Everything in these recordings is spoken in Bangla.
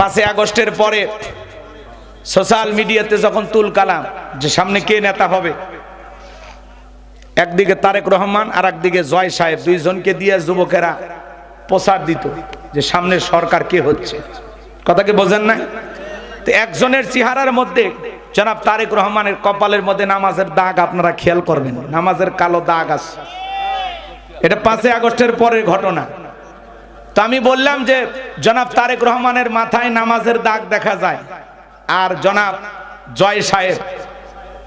5 আগস্টের পরে সোশ্যাল মিডিয়াতে যখন তুল কালাম যে সামনে কে নেতা হবে, একদিকে তারেক রহমান আর একদিকে জয় সাহেব, দুইজনকে দিয়ে যুবকেরা প্রচার দিত যে সামনে সরকার কে হচ্ছে। কথা কি বোঝেন না? তো একজনের চেহারার মধ্যে জনাব তারেক রহমানের কপালের মধ্যে নামাজের দাগ, আপনারা খেয়াল করবেন, নামাজের কালো দাগ আছে। এটা 5 আগস্টের পরের ঘটনা। তো আমি বললাম যে জনাব তারেক রহমানের মাথায় নামাজের দাগ দেখা যায়, আর জনাব জয় সাহেব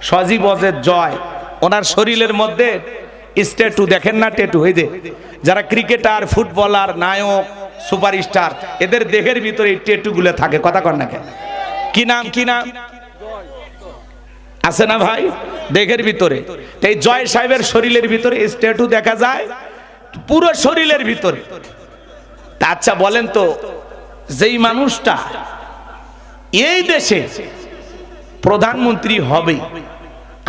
সজীব অজের জয়, ওনার শরীরের মধ্যে স্ট্যাটু দেখেন না, ট্যাটু। এই যে যারা ক্রিকেটার, ফুটবলার, নায়ক, সুপারস্টার, এদের দেহের ভিতরে এই ট্যাটু গুলো থাকে। কথা কর না কেন? কি নাম কি নাম আছে না ভাই দেহের ভিতরে? এই জয় সাহেবের শরীরের ভিতরে স্ট্যাটু দেখা যায় পুরো শরীরের ভিতরে। আচ্ছা বলেন তো, যেই মানুষটা এই দেশে প্রধানমন্ত্রী হবে,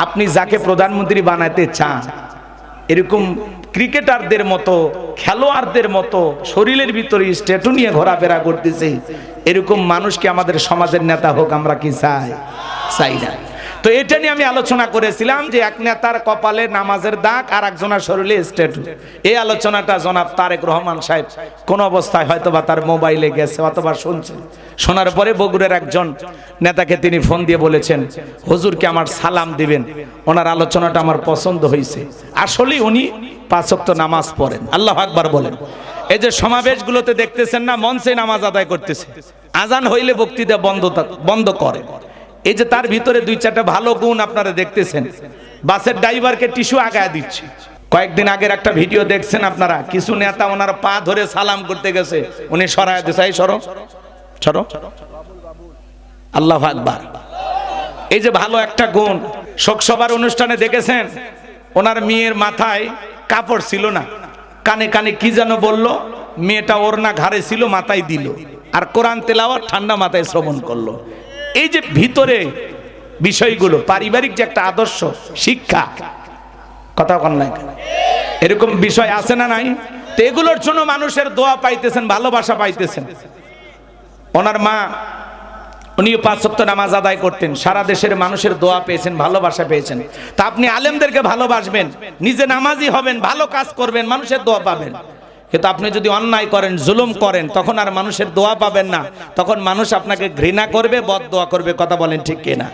আপনি যাকে প্রধানমন্ত্রী বানাতে চান, এরকম ক্রিকেটারদের মতো, খেলোয়াড়দের মতো শরীরের ভিতরে স্ট্যাটু নিয়ে ঘোরাফেরা করতেছে, এরকম মানুষ কি আমাদের সমাজের নেতা হোক আমরা কি চাই? চাই না। তো এটা নিয়ে আমি আলোচনা করেছিলাম যে এক নেতার কপালে নামাজের দাগ আর একজনের শরীরে স্ট্যাটু। এই আলোচনাটা জনাব তারেক রহমান সাহেব কোন অবস্থায় হয়তোবা তার মোবাইলে গেছে অথবা শুনছেন। শোনার পরে বগুড়ার একজন নেতাকে তিনি ফোন দিয়ে বলেছেন, হুজুরকে আমার সালাম দিবেন, ওনার আলোচনাটা আমার পছন্দ হয়েছে। আসলে উনি 5 ওয়াক্ত নামাজ পড়েন। আল্লাহু আকবার বলেন। এই যে সমাবেশগুলোতে দেখতেছেন না, মঞ্চে নামাজ আদায় করতেছে, আজান হইলে বক্তৃতা বন্ধ করে। এই যে তার ভিতরে 2-4টা ভালো গুণ আপনারা দেখতেছেন। বাসের ড্রাইভারকে টিস্যু আগায় দিচ্ছে। কয়েকদিন আগের একটা ভিডিও দেখছেন আপনারা, কিছু নেতা ওনার পা ধরে সালাম করতে গেছে, উনি সরায় দিছে, এই সরো সরো। আল্লাহু আকবার। এই যে ভালো একটা গুণ। শোকসভার অনুষ্ঠানে দেখেছেন ওনার মেয়ের মাথায় কাপড় ছিল না, কানে কানে কি যেন বলল, মেয়েটা ওড়না ঘাড়ে ছিল, মাথায় দিল, আর কোরআন তেলাওয়াত ঠান্ডা মাথায় শ্রবণ করলো। এই যে ভিতরে বিষয়গুলো, পারিবারিক যে একটা আদর্শ শিক্ষা, কথা বল না, এরকম বিষয় আছে না নাই? তো এগুলোর জন্য মানুষের দোয়া পাইতেছেন, ভালোবাসা পাইতেছেন। ওনার মা, উনিও 5 ওয়াক্ত নামাজ আদায় করতেন, সারা দেশের মানুষের দোয়া পেয়েছেন, ভালোবাসা পেয়েছেন। তা আপনি আলেমদেরকে ভালোবাসবেন, নিজে নামাজি হবেন, ভালো কাজ করবেন, মানুষের দোয়া পাবেন। কিন্তু আপনি যদি অন্যায় করেন, জুলুম করেন, তখন আর মানুষের দোয়া পাবেন না, তখন মানুষ আপনাকে ঘৃণা করবে, বদদোয়া করবে। কথা বলেন ঠিক কিনা?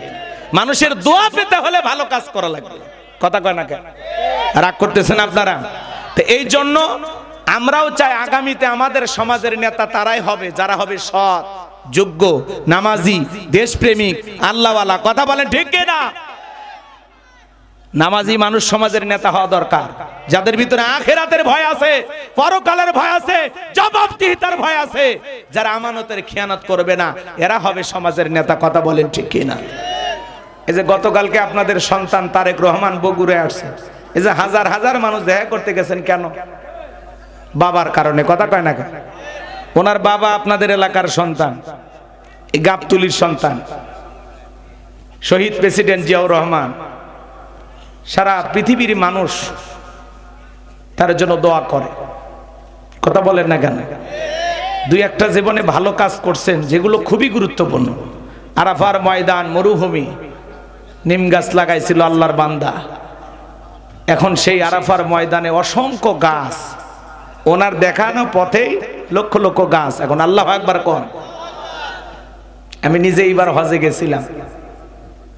মানুষের দোয়া পেতে হলে ভালো কাজ করা লাগবে। কথা কয় না কেন? রাগ করতেছেন আপনারা? তো এই জন্য আমরাও চাই আগামীতে আমাদের সমাজের নেতা তারাই হবে যারা হবে সৎ, যোগ্য, নামাজি, দেশপ্রেমিক, আল্লাহওয়ালা। কথা বলেন ঠিক কিনা? নামাজি মানুষ সমাজের নেতা হওয়া দরকার, যাদের ভিতরে আখিরাতের ভয় আছে, পরকালের ভয় আছে, জবাবদিহিতার ভয় আছে, যারা আমানতের খেয়ানত করবে না, এরা হবে সমাজের নেতা। কথা বলেন ঠিক কিনা? এই যে গতকালকে আপনাদের সন্তান তারেক রহমান বগুড়ায় আসছে, এই যে হাজার হাজার মানুষ দেখা করতে গেছেন কেন? বাবার কারণে। কথা কয় না কেন? ওনার বাবা আপনাদের এলাকার সন্তান, এই গাবতুলির সন্তান, শহীদ প্রেসিডেন্ট জিয়াউর রহমান। সারা পৃথিবীর মানুষ তার জন্য দোয়া করে। কথা বলেন না কেন? 2-1টা জীবনে ভালো কাজ করছেন যেগুলো খুবই গুরুত্বপূর্ণ। আরাফার ময়দান, মরুভূমি, নিম গাছ লাগাইছিল আল্লাহর বান্দা। এখন সেই আরাফার ময়দানে অসংখ্য গাছ, ওনার দেখানো পথেই লক্ষ লক্ষ গাছ। এখন আল্লাহু আকবার কোন? আমি নিজে এইবার হজে গেছিলাম,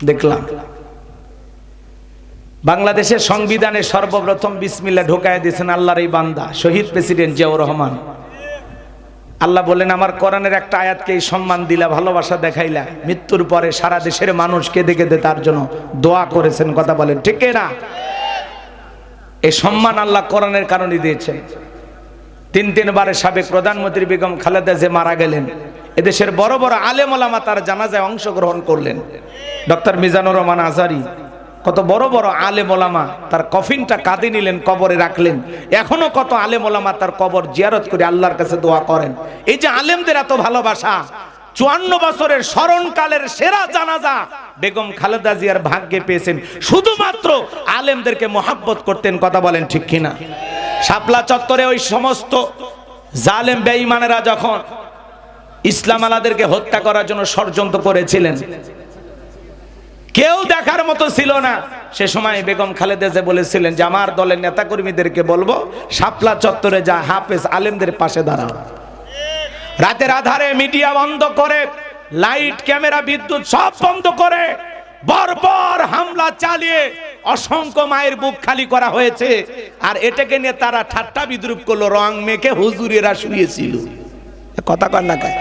দেখলাম বাংলাদেশের সংবিধানে সর্বপ্রথম বিসমিল্লাহ ঢোকায় দিয়েছেন আল্লাহর এই বান্দা শহীদ প্রেসিডেন্ট জিয়াউর রহমান। আল্লাহ বলেন, আমার কোরআনের একটা আয়াতকে এই সম্মান দিলা, ভালোবাসা দেখাইলা, মৃত্যুর পরে সারা দেশের মানুষ কেঁদে কেঁদে তার জন্য দোয়া করেছেন। কথা বলেন ঠিক না? এই সম্মান আল্লাহ কোরআনের কারণে দিয়েছেন। 3-3বারের সাবেক প্রধানমন্ত্রী বেগম খালেদা যে মারা গেলেন, এদেশের বড় বড় আলেম ওলামা তার জানাজায় অংশগ্রহণ করলেন। ডক্টর মিজানুর রহমান আজহারী, কত বড় বড় আলেম ওলামা তার কফিনটা কাঁধে নিলেন, কবরে রাখলেন। এখনো কত আলেম ওলামা তার কবর জিয়ারত করে আল্লাহর কাছে দোয়া করেন। এই যে আলেমদের এত ভালোবাসা, 54 বছরের স্মরণকালের সেরা জানাজা বেগম খালেদা জিয়ার ভাগ্যে পেয়েছেন, শুধুমাত্র আলেমদেরকে মহাব্বত করতেন। কথা বলেন ঠিক কিনা? শাপলা চত্বরে ওই সমস্ত জালেম বেঈমানেরা যখন ইসলাম আলাদেরকে হত্যা করার জন্য ষড়যন্ত্র করেছিলেন, কেউ দেখার মতো ছিল না। সে সময় বেগম খালেদা জিয়া বলেছিলেন যে আমার দলের নেতাকর্মীদেরকে বলবো শাপলা চত্বরে যা হাফেজ আলেমদের পাশে দাঁড়াও। রাতের আধারে মিডিয়া বন্ধ করে, লাইট ক্যামেরা বিদ্যুৎ সব বন্ধ করে বর্বর হামলা চালিয়ে অসংখ্য মায়ের বুক খালি করা হয়েছে। আর এটাকে নিয়ে তারা ঠাট্টা বিদ্রুপ করলো, রং মেখে হুজুরেরা শুয়েছিল। কথা কর না কায়।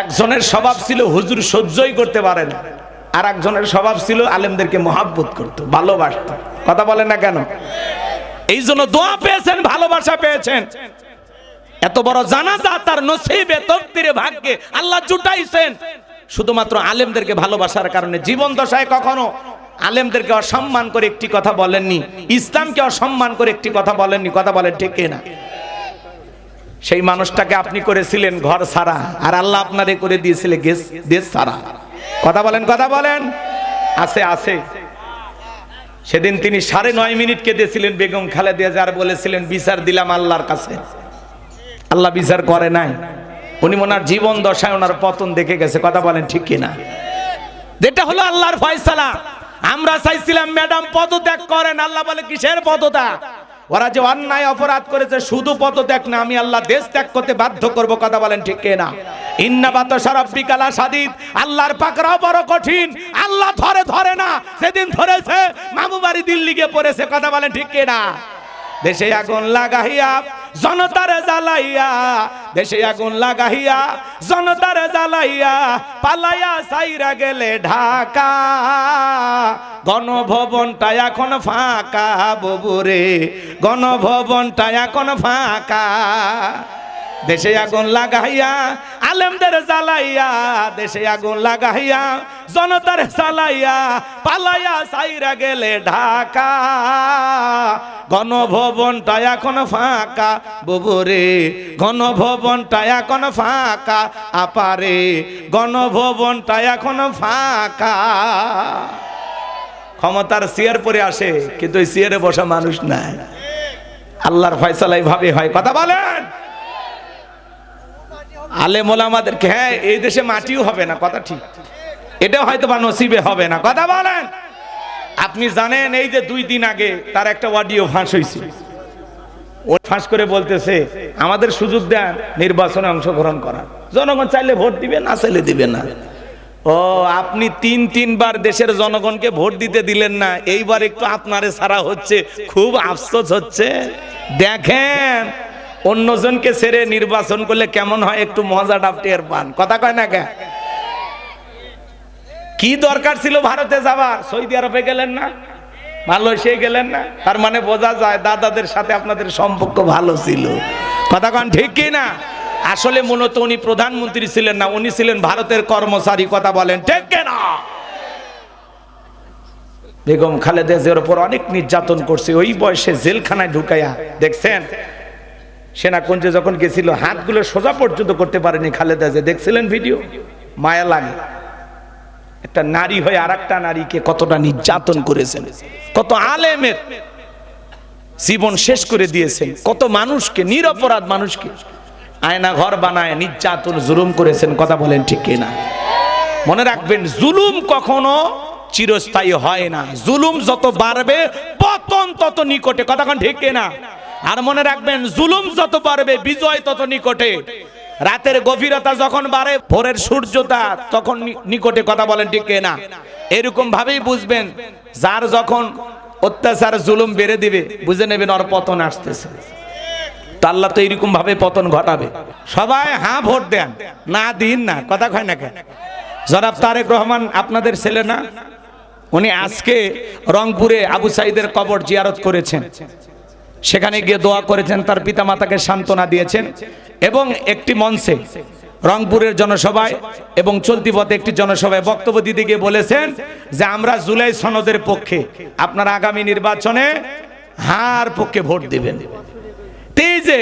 একজনের স্বভাব ছিল হুজুর সহ্যই করতে পারে না, আর একজনের স্বভাব ছিল আলেমদেরকে মহাব্বত করতো, ভালোবাসতো। কথা বলেন না কেন? এই জন্য দোয়া পেয়েছেন, ভালোবাসা পেয়েছেন। এত বড় জানাজা তার নসিবে তকদিরে ভাগ্যে আল্লাহ জুটাইছেন শুধুমাত্র আলেমদেরকে ভালোবাসার কারণে। জীবন দশায় কখনো আলেমদেরকে অসম্মান করে একটি কথা বলেননি, ইসলামকে অসম্মান করে একটি কথা বলেননি। কথা বলেন ঠিক কিনা? সেই মানুষটাকে আপনি করেছিলেন ঘর ছাড়া, আর আল্লাহ আপনারে করে দিয়েছিলেন দেশ ছাড়া। কথা বলেন, কথা বলেন। আছে আছে। সেদিন তিনি 9.5 মিনিট কেঁদেছিলেন বেগম খালেদা জিয়া, আর বলেছিলেন বিচার দিলাম আল্লাহর কাছে। আল্লাহ বিচার করে নাই, উনি ওনার জীবন দশায় ওনার পতন দেখে গেছে। কথা বলেন ঠিক কিনা? যেটা হলো আল্লাহর ফয়সালা। আমরা চাইছিলাম ম্যাডাম পদত্যাগ করেন, আল্লাহ বলে কিসের পদত্যাগ? ওরা যে অন্যায় অপরাধ করেছে শুধু পদত্যাগ না, আমি আল্লাহ দেশ ত্যাগ করতে বাধ্য করব। কথা বলেন ঠিক কিনা? ইন্না বাতাশা রাব্বিকা লাশাদীদ, আল্লাহর পাকড়াও বড় কঠিন। আল্লাহ ধরে না, সেদিন ধরেছে মামু বাড়ি দিল্লি গিয়ে পড়েছে। কথা বলেন ঠিক কিনা? দেশে আগুন লাগাইয়া জনতারে জ্বালাইয়া, দেশে আগুন লাগাইয়া জনতারে জ্বালাইয়া, পালাইয়া সাইরা গেলে ঢাকা। গণভবনটা এখন ফাঁকা ববুরে, গণভবনটা এখন ফাঁকা। দেশে আগুন লাগাইয়া আলেমদের জ্বালাইয়া, দেশে আগুন লাগাইয়া জনতার জ্বালাইয়া, পালাইয়া সাইরা গেলে ঢাকা। গণভবনটা এখন ফাঁকা ববুরে, গণভবনটা এখন ফাঁকা আপারে, গণভবনটা এখন ফাঁকা। ক্ষমতার চেয়ার পরে আসে, কিন্তু ওই চেয়ারে বসা মানুষ নাই। আল্লাহর ফয়সালা এইভাবে হয়। কথা বলেন। আলেম ওলামাদেরকে, হ্যাঁ এই দেশে মাটিও হবে না, কথা ঠিক, এটাও হয়তো বা নসিবে হবে না। কথা বলেন। আপনি জানেন এই যে 2 দিন আগে তার একটা অডিও ফাঁস হয়েছে, ও ফাঁস করে বলতেছে আমাদের সুযোগ দেন নির্বাচনে অংশগ্রহণ করার, জনগণ চাইলে ভোট দিবে, না চাইলে দিবে না। ও আপনি 3 বার দেশের জনগণকে ভোট দিতে দিলেন না, এইবার একটু আপনারে ছাড়া হচ্ছে, খুব আফসোস হচ্ছে। দেখেন অন্যজনকে ছেড়ে নির্বাচন করলে কেমন হয়, একটু মজাটা টের পান। কথা কয় না কে? কি দরকার ছিল ভারতে যাবার? সৌদি আরবে গেলেন না, মালয়েশিয়ায় গেলেন না, তার মানে বোঝা যায় দাদাদের সাথে আপনাদের সম্পর্ক ভালো ছিল। কথা কন ঠিক কি না? আসলে মূলত উনি প্রধানমন্ত্রী ছিলেন না, উনি ছিলেন ভারতের কর্মচারী। কথা বলেন ঠিক কিনা? বেগম খালেদা জিয়ার উপর অনেক নির্যাতন করছে, ওই বয়সে জেলখানায় ঢুকাইয়া। দেখছেন সেনাকুঞ্জে যখন গেছিল হাতগুলো সোজা পর্যন্ত করতে পারেনি খালেদা জিয়া, দেখছিলেন ভিডিও? মায়া লাগে। একটা নারী হয়ে আর একটা নারীকে কতটা নির্যাতন করেছেন, কত আলেমের জীবন শেষ করে দিয়েছেন, কত মানুষকে, নিরপরাধ মানুষকে আয়না ঘর বানায় নির্যাতন জুলুম করেছেন। কথা বলেন ঠিক কিনা? মনে রাখবেন জুলুম কখনো চিরস্থায়ী হয় না, জুলুম যত বাড়বে পতন তত নিকটে। কথা কন ঠিক কিনা? আর মনে রাখবেন জুলুম যত বাড়বে বিজয় তত নিকটে। রাতের গভীরতা যখন বাড়ে ভোরের সূর্যতা তখন নিকটে। কথা বলেন ঠিক কিনা? এরকম ভাবেই বুঝবেন যার যখন অত্যাচার জুলুম বেড়ে দিবে বুঝে নেবেন ওর পতন আসতেছে। তা আল্লাহ তো এরকম ভাবে পতন ঘটাবে। সবাই হ্যাঁ ভোট দেন, না দিন না। কথা কয় না কেন? জনাব তারেক রহমান আপনাদের ছেলে না? উনি আজকে রংপুরে আবু সাইদের কবর জিয়ারত করেছেন, সেখানে গিয়ে দোয়া করেছেন, তার পিতামাতাকে সান্ত্বনা দিয়েছেন এবং একটি মঞ্চে রংপুরের জনসভায় এবং চলতি পথে একটি জনসভায় বক্তব্য দিতে গিয়ে বলেছেন যে আমরা জুলাই সনদের পক্ষে, আপনারা আগামী নির্বাচনে হার পক্ষে ভোট দিবেন। এই যে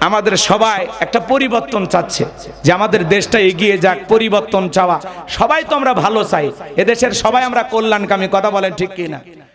আমাদের সবাই একটা পরিবর্তন চাচ্ছে, যে আমাদের দেশটা এগিয়ে যাক, পরিবর্তন চাওয়া, সবাই তো আমরা ভালো চাই, এদেশের সবাই আমরা কল্যাণকামী। কথা বলেন ঠিক কি না?